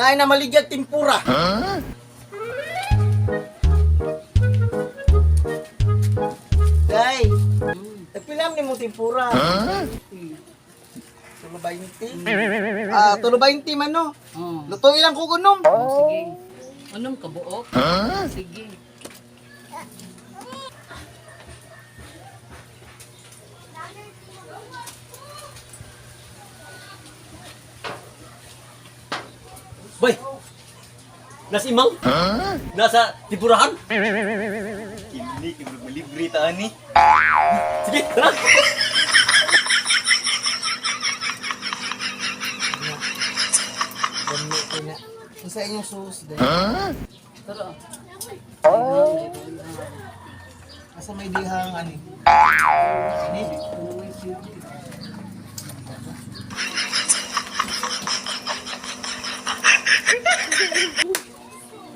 Naay na maligyag tempura. Day, nagpilam ni mo tempura. Tulo 20. Tulo 20 man no. Luto ilang ko gunom. Sige. Anong kabuok? Sige. Bay! Nasa imang? Nasa tipurahan? Hindi, libre taan ni. Sige, tara! Dami ko na. Ang sa inyong sauce day. Tara. Asa may dihang ani. Ani.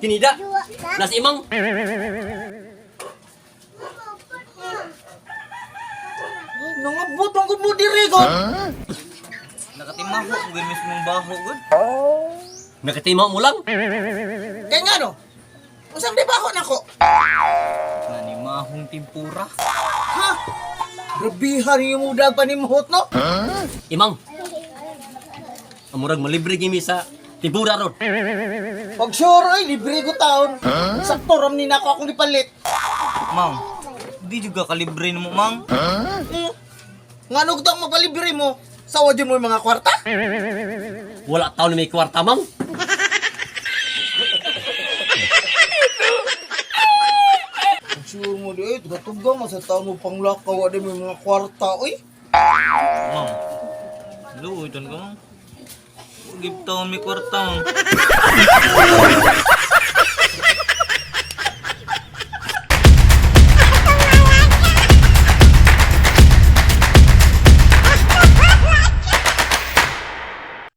Kinida! Nasa imang? Nangabot ang gud mo diri ko. Nakatimah ko, kung mismo mong baho, good. Nakatima mo lang? Kaya nga no. Usang di ba ako nako? Nanimahong tempura. Ha? Grabihan yung mudag panimuhot no? Imang! Amurag malibre gimi sa tipura ron. Pag sure ay libre ko taon. Sakto ram ni nako akong ipalit. Mang, di juga kalibre mo, mang. Nga nung ang mapalibre mo, sawa dyan mo yung mga kwarta? Wala tao na may kwarta, mang. Pag sure mo di, tuga-tuga mo sa taon mo panglakaw, ada mo yung mga kwarta, uy. Mang, luoy, doon ka, mang. Huwag taon may kwarta, mang.